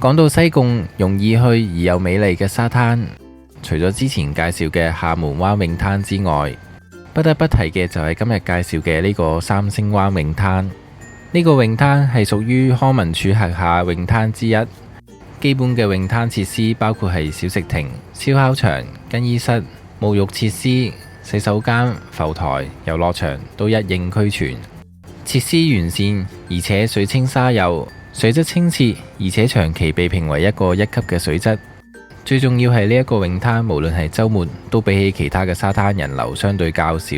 講到西貢容易去而又美麗嘅沙灘，除咗之前介紹嘅廈門灣泳灘之外，不得不提嘅就係今日介紹嘅呢個三星灣泳灘。呢個泳灘係屬於康文署轄下泳灘之一。基本嘅泳灘設施包括係小食亭、燒烤場、更衣室、沐浴設施、洗手間、浮台、遊樂場都一應俱全，設施完善，而且水清沙幼，水質清澈，而且長期被評為一個1級嘅水質。最重要係呢一個泳灘，無論係週末都比起其他嘅沙灘人流相對較少，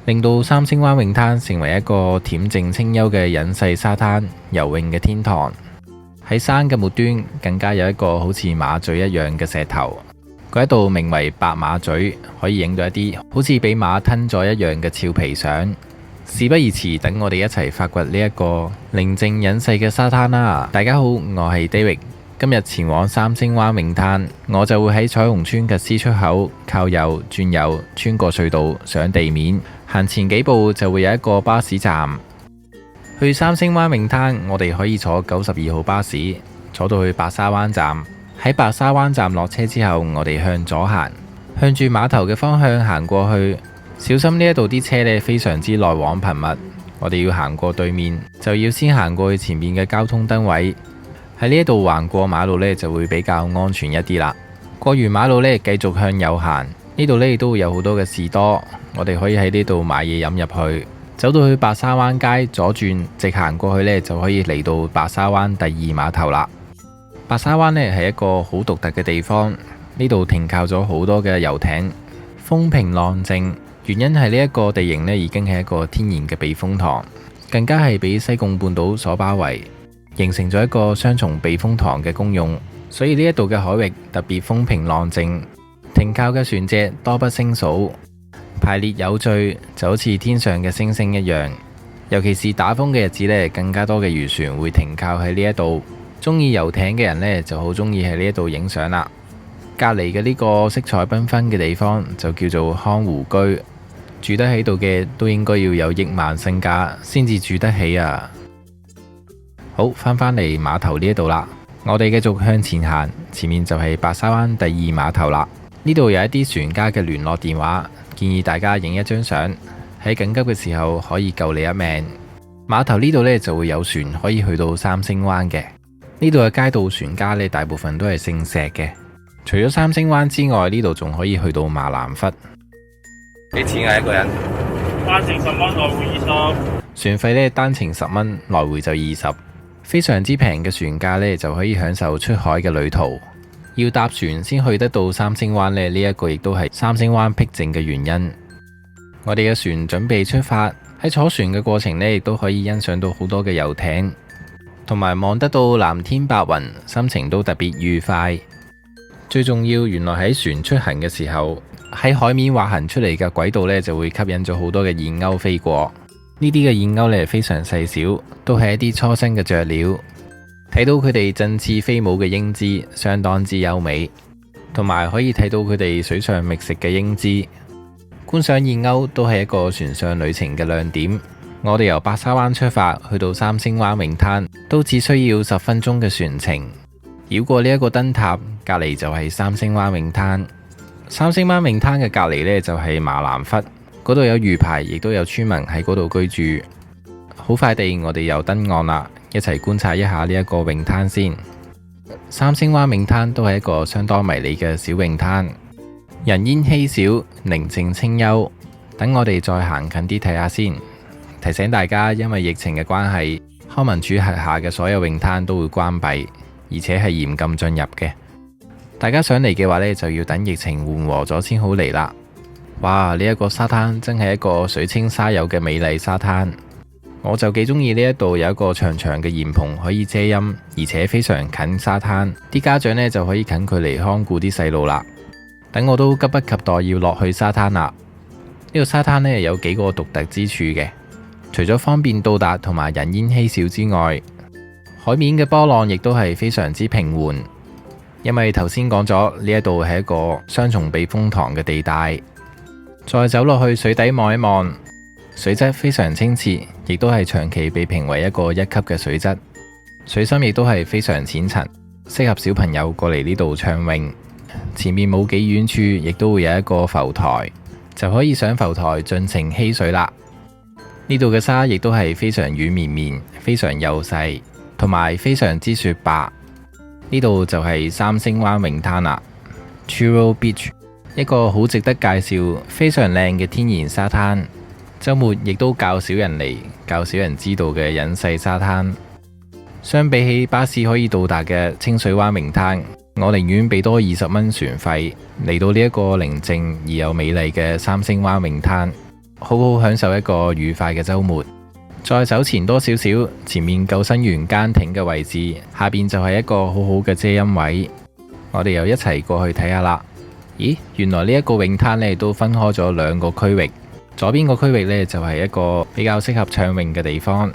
令到三星灣泳灘成為一個恬靜清幽嘅隱世沙灘游泳嘅天堂。喺山嘅末端更加有一個好似馬嘴一樣嘅石頭，嗰一度名為白馬嘴，可以影到一啲好似俾馬吞咗一樣嘅俏皮相。事不宜遲，等我哋一齊發掘呢一個寧靜隱世嘅沙灘啦！大家好，我係 David， 今日前往三星灣泳灘，我就會喺彩虹村嘅 C 出口靠右轉右，穿過隧道上地面，行前幾步就會有一個巴士站。去三星灣泳灘，我哋可以坐92號巴士，坐到去白沙灣站。喺白沙灣站落車之後，我哋向左行，向住碼頭嘅方向行過去。小心呢一度啲車呢非常之來往頻密，我哋要行過對面，就要先行過去前面嘅交通燈位。喺呢一度橫過馬路呢就會比較安全一啲啦。過完馬路呢繼續向右行，呢度呢亦都會有好多嘅士多，我哋可以喺呢度買嘢飲入去。走到去白沙灣街左轉，直行過去呢就可以嚟到白沙灣第2碼頭啦。白沙灣呢係一個好獨特嘅地方，呢度停靠咗好多嘅遊艇，風平浪靜。原因係呢一個地形呢已經係一個天然嘅避風塘，更加係俾西貢半島所包圍，形成咗一個雙重避風塘嘅功用。所以呢一度嘅海域特別風平浪靜，停靠嘅船隻多不勝數，排列有序，就好似天上嘅星星一樣。尤其是打風嘅日子呢，更加多嘅漁船會停靠喺呢一度。中意遊艇嘅人呢，就好中意喺呢一度影相啦。隔籬嘅呢個色彩繽紛嘅地方就叫做康湖居。住得喺度嘅都應該要有億萬身家先至住得起啊！好，返返嚟碼頭呢一度啦，我哋繼續向前行，前面就係白沙灣第2碼頭啦。呢度有一啲船家嘅聯絡電話，建議大家影一張相，喺緊急嘅時候可以救你一命。碼頭呢度呢就會有船可以去到三星灣嘅。呢度嘅街道船家呢大部分都係姓石嘅。除咗三星灣之外，呢度仲可以去到馬蘭窟。幾錢啊？一個人？單程10蚊，來回20。船費呢，單程10蚊，來回就20，非常之平嘅船價呢，就可以享受出海嘅旅途。要搭船先去得到三星灣呢，呢一個亦都係三星灣僻靜嘅原因。我哋嘅船準備出發，喺坐船嘅過程呢，亦都可以欣賞到好多嘅遊艇，同埋望得到藍天白雲，心情都特別愉快。最重要，原來喺船出行嘅時候，喺海面滑行出嚟嘅軌道呢，就會吸引咗好多嘅燕鷗飛過。呢啲嘅燕鷗呢，非常細小，都係一啲初生嘅雀鳥。睇到佢哋振翅飛舞嘅英姿，相當之優美，同埋可以睇到佢哋水上覓食嘅英姿。觀賞燕鷗都係一個船上旅程嘅亮點。我哋由白沙灣出發去到三星灣泳灘，都只需要10分鐘嘅船程。繞過呢一個燈塔，隔籬就係三星灣泳灘。三星灣泳灘嘅隔籬呢，就係馬蘭窟，嗰度有魚排，亦都有村民喺嗰度居住。好快地，我哋又登岸啦，一齊觀察一下呢一個泳灘先。三星灣泳灘都係一個相當迷你嘅小泳灘，人煙稀少，寧靜清幽。等我哋再行近啲睇下先。提醒大家，因為疫情嘅關係，康文署轄下嘅所有泳灘都會關閉，而且係嚴禁進入嘅。大家想嚟嘅話呢，就要等疫情緩和咗先好嚟啦。哇！呢一個沙灘真係一個水清沙幼嘅美麗沙灘，我就幾中意呢一度有一個長長嘅簷篷可以遮陰，而且非常近沙灘，啲家長呢就可以近距離看顧啲細路啦。等我都急不及待要落去沙灘啦。呢個沙灘呢有幾個獨特之處嘅，除咗方便到達同埋人煙稀少之外，海面嘅波浪亦都係非常之平緩。因為頭先講咗呢一度係一個雙重避風塘嘅地帶，再走落去水底望一望，水質非常清澈，亦都係長期被評為一個1級嘅水質，水深亦都係非常淺層。適合小朋友過嚟呢度暢泳。前面冇幾遠處，亦都會有一個浮台，就可以上浮台盡情嬉水啦。呢度嘅沙亦都係非常軟綿綿，非常幼細，同埋非常之雪白。呢度就係三星灣泳灘啦 Churro Beach， 一個好值得介紹、非常靚嘅天然沙灘。週末亦都較少人嚟，較少人知道嘅隱世沙灘。相比起巴士可以到達嘅清水灣泳灘，我寧願俾多20蚊船費嚟到呢一個寧靜而又美麗嘅三星灣泳灘，好好享受一個愉快嘅週末。再走前多少少，前面救生員間艇嘅位置下邊就係一個好好嘅遮陰位，我哋又一齊過去睇下啦。咦，原來呢一個泳灘呢都分開咗2個區域，左邊個區域呢就係一個比較適合暢泳嘅地方，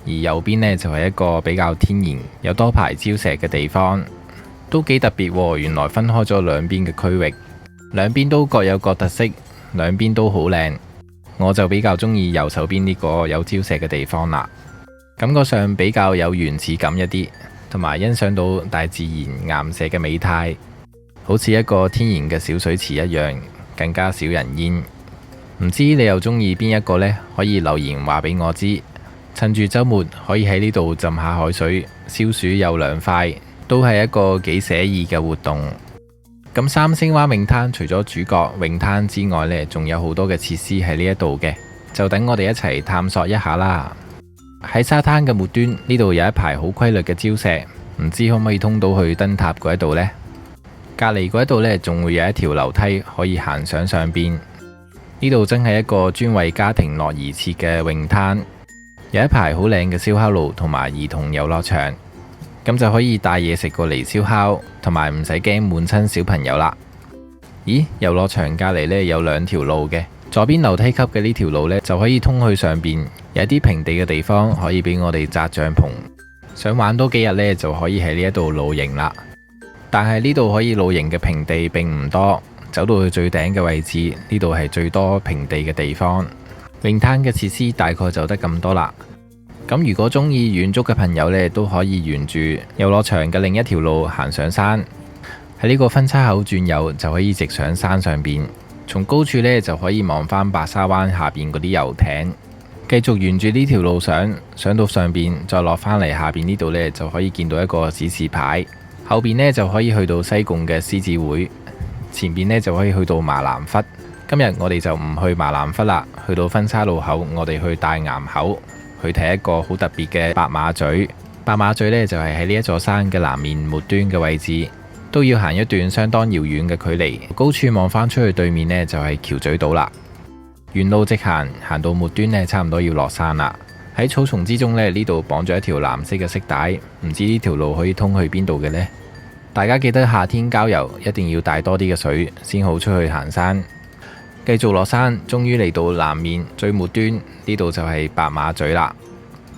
而右邊呢就係一個比較天然有多排礁石嘅地方，都幾特別喎。原來分開咗兩邊嘅區域，兩邊都各有各特色，兩邊都好靚。我就比較中意右手邊呢個有礁石嘅地方啦，感覺上比較有原始感一啲，同埋欣賞到大自然岩石嘅美態，好似一個天然嘅小水池一樣，更加少人煙。唔知你又中意邊一個呢？可以留言話俾我知。趁住週末可以喺呢度浸下海水，消暑又涼快，都係一個幾寫意嘅活動。咁三星灣泳灘除咗主角泳灘之外呢，仲有好多嘅設施喺呢一度嘅，就等我哋一齊探索一下啦。喺沙灘嘅末端呢度有一排好規律嘅礁石，唔知可唔可以通到去燈塔嗰一度呢？隔離嗰一度呢，仲會有一條樓梯可以行上上邊。呢度真係一個專為家庭樂而設嘅泳灘，有一排好靚嘅燒烤爐同埋兒童遊樂場。咁就可以帶嘢食過嚟燒烤，同埋唔使驚悶親小朋友啦。咦，遊樂場隔離呢有2條路嘅，左邊樓梯級嘅呢條路呢，就可以通去上邊，有啲平地嘅地方可以俾我哋紮帳篷。想玩多幾日呢，就可以喺呢一度露營啦。但係呢度可以露營嘅平地並唔多，走到去最頂嘅位置，呢度係最多平地嘅地方。泳灘嘅設施大概就得咁多啦。咁如果中意遠足嘅朋友呢，都可以沿住遊樂場嘅另一條路行上山，喺呢個分叉口轉右就可以直上山上邊。從高處呢，就可以望返白沙灣下邊嗰啲遊艇，繼續沿住呢條路上到上邊，再落返嚟下邊呢度呢，就可以見到一個指示牌，後邊呢，就可以去到西貢嘅獅子會，前邊呢，就可以去到馬蘭窟。今日我哋就唔去馬蘭窟啦，去到分叉路口，我哋去大岩口。去睇一個好特別嘅白馬咀。白馬咀呢，就係喺呢一座山嘅南面末端嘅位置，都要行一段相當遙遠嘅距離。高處望返出去對面呢，就係橋咀島啦。沿路直行，行到末端呢，差唔多要落山啦。喺草叢之中呢，呢度綁咗一條藍色嘅色帶，唔知呢條路可以通去邊度嘅呢？大家記得夏天郊遊一定要帶多啲嘅水，先好出去行山。繼續落山，終於嚟到南面最末端，呢度就係白馬咀啦。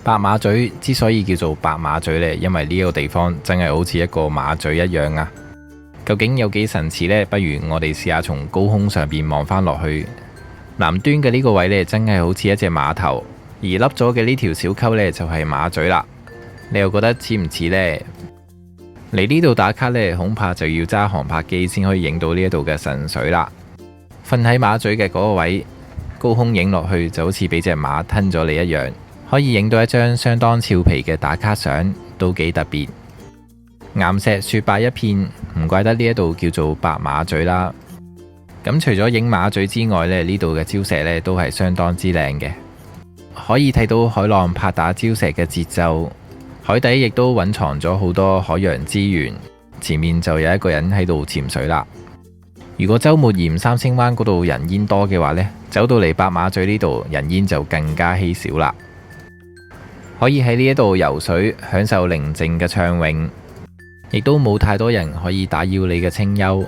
白馬咀之所以叫做白馬咀呢，因為呢個地方真係好似一個馬咀一樣啊。究竟有幾神似呢？不如我哋試下從高空上邊望返落去。南端嘅呢個位呢，真係好似一隻碼頭，而凹咗嘅呢條小溝呢，就係馬咀啦。你又覺得似唔似呢？嚟呢度打卡呢，恐怕就要揸航拍機先可以影到呢一度嘅神水啦。瞓喺馬咀嘅嗰個位，高空影落去就好似俾隻馬吞咗你一樣，可以影到一張相當俏皮嘅打卡相，都幾特別。岩石雪白一片，唔怪得呢一度叫做白馬咀啦。咁除咗影馬咀之外呢，呢度嘅礁石呢都係相當之靚嘅，可以睇到海浪拍打礁石嘅節奏，海底亦都蘊藏咗好多海洋資源。前面就有一個人喺度潛水啦。如果週末嫌三星灣嗰度人煙多嘅話呢，走到嚟白馬咀呢度人煙就更加稀少啦。可以喺呢一度游水，享受寧靜嘅暢泳，亦都冇太多人可以打擾你嘅清幽。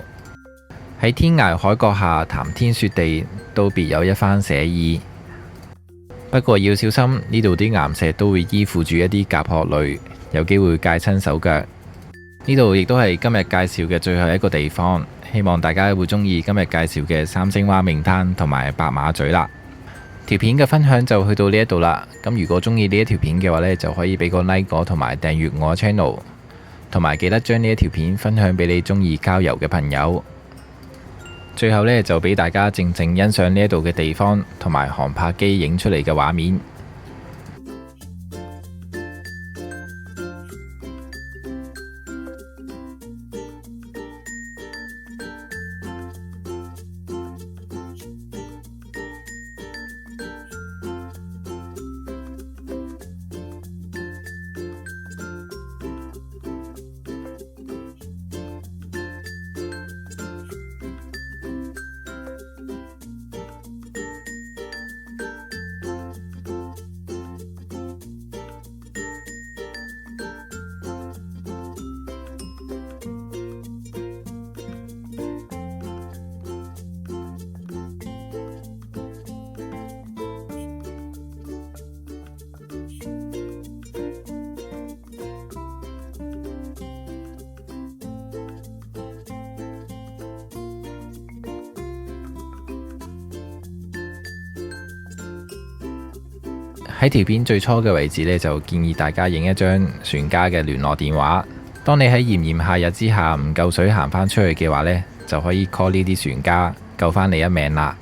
喺天涯海角下談天說地，都別有一番寫意。不過要小心，呢度啲岩石都會依附住一啲甲殼類，有機會戒親手腳。呢度亦都係今日介紹嘅最後一個地方。希望大家會中意今日介紹嘅三星灣泳灘同埋白馬咀啦。條片嘅分享就去到呢一度啦。咁如果中意呢一條片嘅話呢，就可以俾個 like 我同埋訂閱我嘅 channel。同埋記得將呢一條片分享俾你中意郊遊嘅朋友。最後呢，就俾大家靜靜欣賞呢一度嘅地方同埋航拍機影出嚟嘅畫面。喺條片最初嘅位置呢，就建議大家影一張船家嘅聯絡電話。當你喺炎炎夏日之下唔夠水行返出去嘅話呢，就可以 call 呢啲船家救返你一命啦。